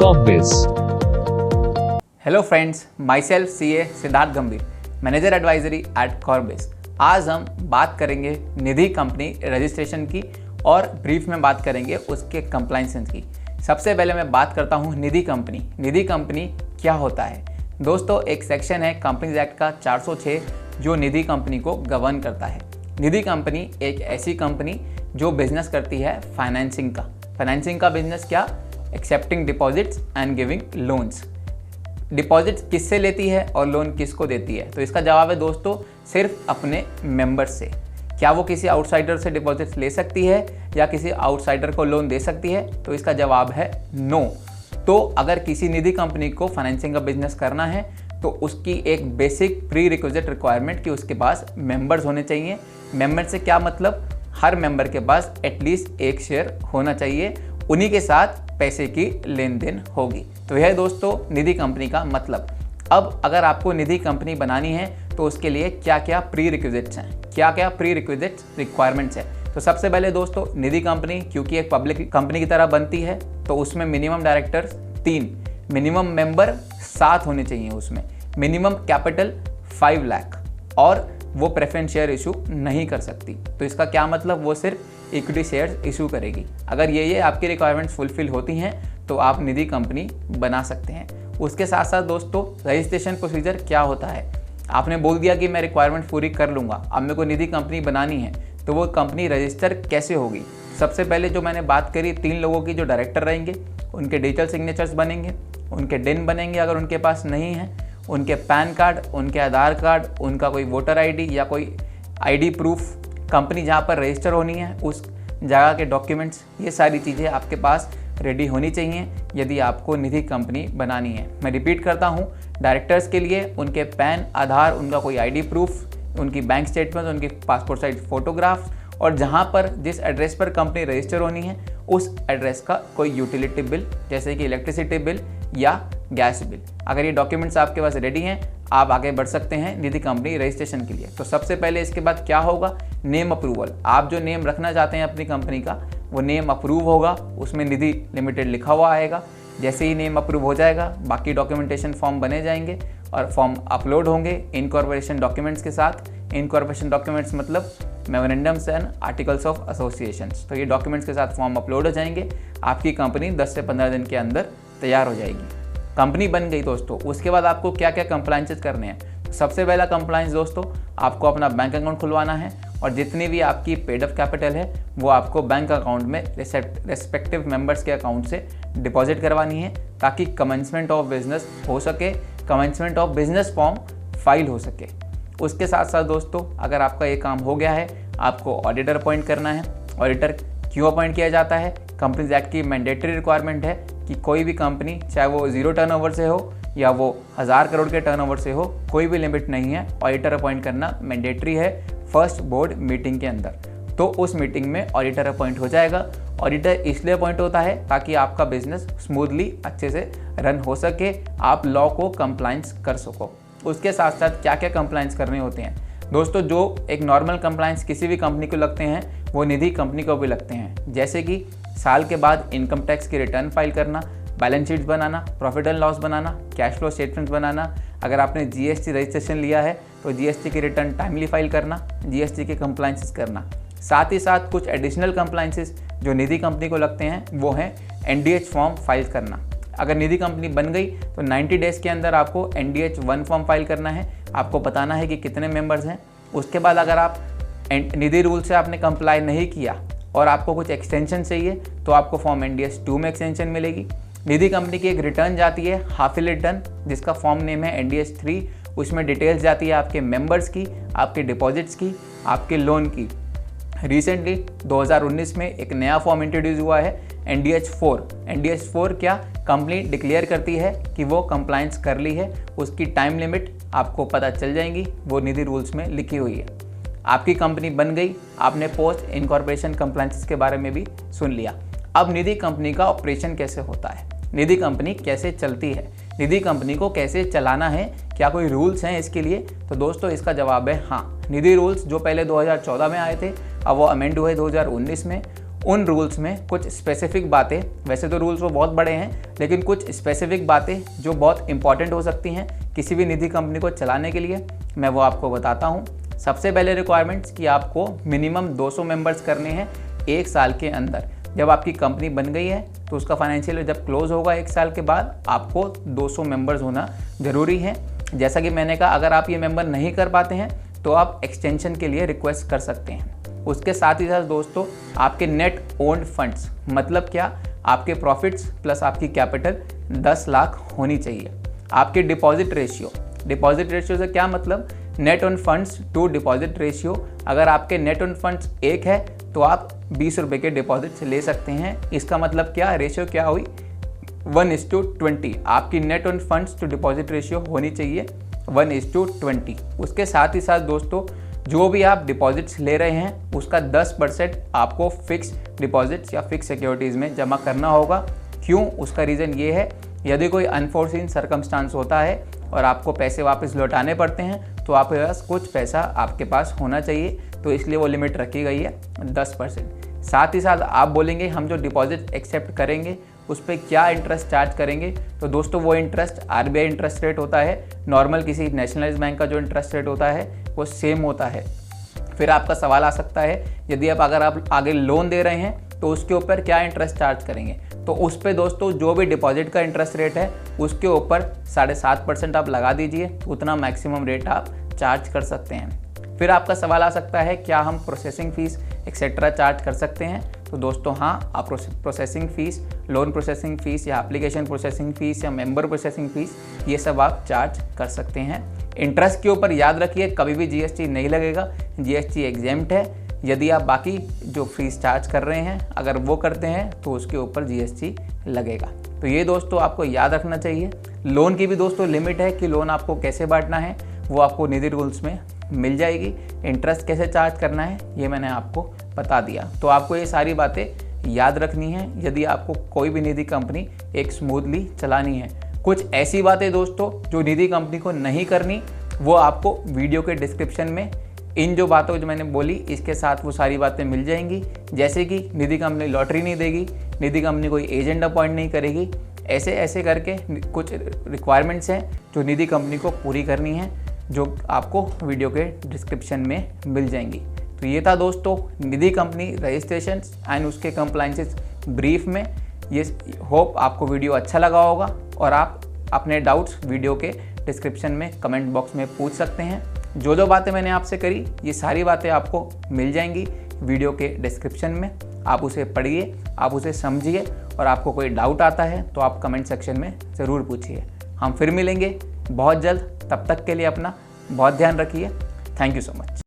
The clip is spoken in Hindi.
Corbis. Hello friends, my self CA Siddharth गंभीर, मैनेजर एडवाइजरी एट कॉर्बिस। आज हम बात करेंगे निधि कंपनी रजिस्ट्रेशन की और ब्रीफ में बात करेंगे उसके कंप्लायंसेस की। सबसे पहले मैं बात करता हूँ निधि कंपनी। निधि कंपनी क्या होता है दोस्तों? एक सेक्शन है कंपनीज एक्ट का 406 जो निधि कंपनी को गवर्न करता है। निधि कंपनी एक ऐसी कंपनी जो बिजनेस करती है फाइनेंसिंग का बिजनेस। क्या? Accepting deposits and giving loans. Deposits किससे लेती है और लोन किसको देती है? तो इसका जवाब है दोस्तों सिर्फ अपने मेंबर्स से। क्या वो किसी आउटसाइडर से डिपॉजिट्स ले सकती है या किसी आउटसाइडर को लोन दे सकती है? तो इसका जवाब है नो। तो अगर किसी निधि कंपनी को फाइनेंसिंग का बिजनेस करना है तो उसकी एक बेसिक प्री रिक्विजिट रिक्वायरमेंट कि उसके पास मेंबर्स होने चाहिए। मेंबर से क्या मतलब? हर मेंबर के पास एटलीस्ट एक शेयर होना चाहिए, उन्हीं के साथ पैसे की लेन देन होगी। तो यह दोस्तों निधि कंपनी का मतलब। अब अगर आपको निधि कंपनी बनानी है तो उसके लिए क्या क्या प्री रिक्विजिट्स हैं, क्या क्या प्री रिक्विजिट्स रिक्वायरमेंट्स हैं? तो सबसे पहले दोस्तों निधि कंपनी क्योंकि एक पब्लिक कंपनी की तरह बनती है तो उसमें मिनिमम डायरेक्टर्स 3, मिनिमम मेंबर 7 होने चाहिए, उसमें मिनिमम कैपिटल 5 लाख और वो प्रेफरेंस शेयर इशू नहीं कर सकती। तो इसका क्या मतलब? वो सिर्फ इक्विटी शेयर्स इशू करेगी। अगर ये आपकी रिक्वायरमेंट्स फुलफिल होती हैं तो आप निधि कंपनी बना सकते हैं। उसके साथ साथ दोस्तों रजिस्ट्रेशन प्रोसीजर क्या होता है? आपने बोल दिया कि मैं रिक्वायरमेंट पूरी कर लूँगा, अब मेरे को निधि कंपनी बनानी है, तो वो कंपनी रजिस्टर कैसे होगी? सबसे पहले जो मैंने बात करी 3 लोगों की जो डायरेक्टर रहेंगे उनके डिजिटल सिग्नेचर्स बनेंगे, उनके डिन बनेंगे अगर उनके पास नहीं है, उनके पैन कार्ड, उनके आधार कार्ड, उनका कोई वोटर आईडी या कोई आईडी प्रूफ, कंपनी जहाँ पर रजिस्टर होनी है उस जगह के डॉक्यूमेंट्स, ये सारी चीज़ें आपके पास रेडी होनी चाहिए यदि आपको निधि कंपनी बनानी है। मैं रिपीट करता हूँ, डायरेक्टर्स के लिए उनके पैन, आधार, उनका कोई आईडी प्रूफ, उनकी बैंक स्टेटमेंट, उनकी पासपोर्ट साइज फोटोग्राफ्स और जहाँ पर जिस एड्रेस पर कंपनी रजिस्टर होनी है उस एड्रेस का कोई यूटिलिटी बिल जैसे कि इलेक्ट्रिसिटी बिल या गैस बिल। अगर ये डॉक्यूमेंट्स आपके पास रेडी हैं आप आगे बढ़ सकते हैं निधि कंपनी रजिस्ट्रेशन के लिए। तो सबसे पहले इसके बाद क्या होगा? Name approval. आप जो नेम रखना चाहते हैं अपनी कंपनी का वो नेम अप्रूव होगा, उसमें निधि लिमिटेड लिखा हुआ आएगा। जैसे ही नेम अप्रूव हो जाएगा बाकी डॉक्यूमेंटेशन फॉर्म बने जाएंगे और फॉर्म अपलोड होंगे इनकॉर्पोरेशन डॉक्यूमेंट्स के साथ। इनकॉर्पोरेशन डॉक्यूमेंट्स मतलब memorandums and articles of associations. तो ये डॉक्यूमेंट्स के साथ फॉर्म अपलोड हो जाएंगे, आपकी कंपनी 10 से 15 दिन के अंदर तैयार हो जाएगी। कंपनी बन गई दोस्तों, उसके बाद आपको क्या क्या कंप्लायंसेस करने हैं? तो सबसे पहला कंप्लायंस दोस्तों आपको अपना बैंक अकाउंट खुलवाना है और जितनी भी आपकी पेड अप कैपिटल है वो आपको बैंक अकाउंट में रेस्पेक्टिव मेंबर्स के अकाउंट से डिपॉजिट करवानी है ताकि कमेंसमेंट ऑफ बिजनेस हो सके, commencement of business form file हो सके। उसके साथ साथ दोस्तों अगर आपका ये काम हो गया है आपको ऑडिटर अपॉइंट करना है। ऑडिटर क्यों अपॉइंट किया जाता है? कंपनीज एक्ट की मैंडेटरी रिक्वायरमेंट है कि कोई भी कंपनी चाहे वो 0 टर्नओवर से हो या वो 1000 करोड़ के टर्नओवर से हो, कोई भी लिमिट नहीं है, ऑडिटर अपॉइंट करना मैंडेटरी है फर्स्ट बोर्ड मीटिंग के अंदर। तो उस मीटिंग में ऑडिटर अपॉइंट हो जाएगा। ऑडिटर इसलिए अपॉइंट होता है ताकि आपका बिजनेस स्मूथली अच्छे से रन हो सके, आप लॉ को कंप्लायंस कर सको। उसके साथ साथ क्या क्या कंप्लायंस करने होते हैं दोस्तों? जो एक नॉर्मल कंप्लायंस किसी भी कंपनी को लगते हैं वो निधि कंपनी को भी लगते हैं, जैसे कि साल के बाद इनकम टैक्स की रिटर्न फाइल करना, बैलेंस शीट्स बनाना, प्रॉफिट एंड लॉस बनाना, कैश फ्लो स्टेटमेंट्स बनाना। अगर आपने जीएसटी रजिस्ट्रेशन लिया है तो जीएसटी की रिटर्न टाइमली फाइल करना, जीएसटी के कंप्लायंसेस करना। साथ ही साथ कुछ एडिशनल कंप्लायंसेस जो निधि कंपनी को लगते हैं वो हैं एनडीएच फॉर्म फाइल करना। अगर निधि कंपनी बन गई तो 90 डेज के अंदर आपको एनडीएच 1 फॉर्म फाइल करना है, आपको बताना है कि कितने मेंबर्स हैं। उसके बाद अगर आप निधि रूल से आपने कंप्लाई नहीं किया और आपको कुछ एक्सटेंशन चाहिए तो आपको फॉर्म एनडीएच 2 में एक्सटेंशन मिलेगी। निधि कंपनी की एक रिटर्न जाती है हाफ ईयरली रिटर्न जिसका फॉर्म नेम है एनडीएच 3। उसमें डिटेल्स जाती है आपके मेंबर्स की, आपके डिपॉजिट्स की, आपके लोन की। रिसेंटली 2019 में एक नया फॉर्म इंट्रोड्यूस हुआ है एनडीएच 4। एनडीएच 4 क्या? कंपनी डिक्लेयर करती है कि वो कंप्लायंस कर ली है, उसकी टाइम लिमिट आपको पता चल जाएगी, वो निधि रूल्स में लिखी हुई है। आपकी कंपनी बन गई, आपने पोस्ट इनकॉर्पोरेशन कंप्लायंसेस के बारे में भी सुन लिया। अब निधि कंपनी का ऑपरेशन कैसे होता है, निधि कंपनी कैसे चलती है, निधि कंपनी को कैसे चलाना है, क्या कोई रूल्स हैं इसके लिए? तो दोस्तों इसका जवाब है हाँ। निधि रूल्स जो पहले 2014 में आए थे अब वो अमेंड हुए 2019 में। उन रूल्स में कुछ स्पेसिफिक बातें, वैसे तो रूल्स वो बहुत बड़े हैं, लेकिन कुछ स्पेसिफिक बातें जो बहुत इंपॉर्टेंट हो सकती हैं किसी भी निधि कंपनी को चलाने के लिए, मैं वो आपको बताता हूँ। सबसे पहले रिक्वायरमेंट्स कि आपको मिनिमम 200 मेंबर्स करने हैं 1 साल के अंदर। जब आपकी कंपनी बन गई है तो उसका फाइनेंशियल जब क्लोज होगा 1 साल के बाद, आपको 200 मेंबर्स होना ज़रूरी है। जैसा कि मैंने कहा, अगर आप ये मेंबर नहीं कर पाते हैं तो आप एक्सटेंशन के लिए रिक्वेस्ट कर सकते हैं। उसके साथ ही साथ दोस्तों, आपके नेट ओन्ड फंड्स मतलब क्या, आपके प्रॉफिट्स प्लस आपकी कैपिटल 10 लाख होनी चाहिए। आपके डिपॉजिट रेशियो से क्या मतलब, net on funds to deposit ratio. अगर आपके नेट ऑन फंड्स 1 है तो आप 20 रुपये के डिपॉजिट ले सकते हैं। इसका मतलब क्या, रेशियो क्या हुई, 1:20। आपकी net on funds to deposit ratio होनी चाहिए 1:20। उसके साथ ही साथ दोस्तों, जो भी आप डिपॉजिट्स ले रहे हैं उसका 10% आपको फिक्स डिपॉजिट्स या फिक्स सिक्योरिटीज़ में जमा करना होगा। क्यों, उसका रीज़न ये है, यदि कोई अनफोर्सिन सर्कमस्टांस होता है और आपको पैसे वापस लौटाने पड़ते हैं तो आपके पास कुछ पैसा आपके पास होना चाहिए, तो इसलिए वो लिमिट रखी गई है 10%। साथ ही साथ आप बोलेंगे हम जो डिपॉजिट एक्सेप्ट करेंगे उस पर क्या इंटरेस्ट चार्ज करेंगे, तो दोस्तों वो इंटरेस्ट RBI इंटरेस्ट रेट होता है, नॉर्मल किसी नेशनलाइज बैंक का जो इंटरेस्ट रेट होता है वो सेम होता है। फिर आपका सवाल आ सकता है, यदि अगर आप आगे लोन दे रहे हैं तो उसके ऊपर क्या इंटरेस्ट चार्ज करेंगे, तो उस पर दोस्तों जो भी डिपॉजिट का इंटरेस्ट रेट है उसके ऊपर 7.5% आप लगा दीजिए, उतना मैक्सिमम रेट आप चार्ज कर सकते हैं। फिर आपका सवाल आ सकता है, क्या हम प्रोसेसिंग फ़ीस एक्सेट्रा चार्ज कर सकते हैं, तो दोस्तों हाँ, आप processing fees, loan processing fees या एप्लीकेशन प्रोसेसिंग फ़ीस या मेंबर प्रोसेसिंग फ़ीस, ये सब आप चार्ज कर सकते हैं। इंटरेस्ट के ऊपर याद रखिए कभी भी GST नहीं लगेगा, GST एग्जेम्प्ट है। यदि आप बाकी जो फीस चार्ज कर रहे हैं अगर वो करते हैं तो उसके ऊपर GST लगेगा। तो ये दोस्तों आपको याद रखना चाहिए। लोन की भी दोस्तों लिमिट है कि लोन आपको कैसे बांटना है, वो आपको निधि रूल्स में मिल जाएगी। इंटरेस्ट कैसे चार्ज करना है ये मैंने आपको बता दिया। तो आपको ये सारी बातें याद रखनी है यदि आपको कोई भी निधि कंपनी एक स्मूथली चलानी है। कुछ ऐसी बातें दोस्तों जो निधि कंपनी को नहीं करनी, वो आपको वीडियो के डिस्क्रिप्शन में इन जो बातों जो मैंने बोली इसके साथ वो सारी बातें मिल जाएंगी। जैसे कि निधि कंपनी लॉटरी नहीं देगी, निधि कंपनी कोई एजेंट अपॉइंट नहीं करेगी, ऐसे ऐसे करके कुछ रिक्वायरमेंट्स हैं जो निधि कंपनी को पूरी करनी है, जो आपको वीडियो के डिस्क्रिप्शन में मिल जाएंगी। तो ये था दोस्तों निधि कंपनी रजिस्ट्रेशन एंड उसके कंप्लायंसेस ब्रीफ में। ये होप आपको वीडियो अच्छा लगा होगा और आप अपने डाउट्स वीडियो के डिस्क्रिप्शन में कमेंट बॉक्स में पूछ सकते हैं। जो बातें मैंने आपसे करी ये सारी बातें आपको मिल जाएंगी वीडियो के डिस्क्रिप्शन में। आप उसे पढ़िए, आप उसे समझिए और आपको कोई डाउट आता है तो आप कमेंट सेक्शन में ज़रूर पूछिए। हम फिर मिलेंगे बहुत जल्द, तब तक के लिए अपना बहुत ध्यान रखिए। Thank you so much.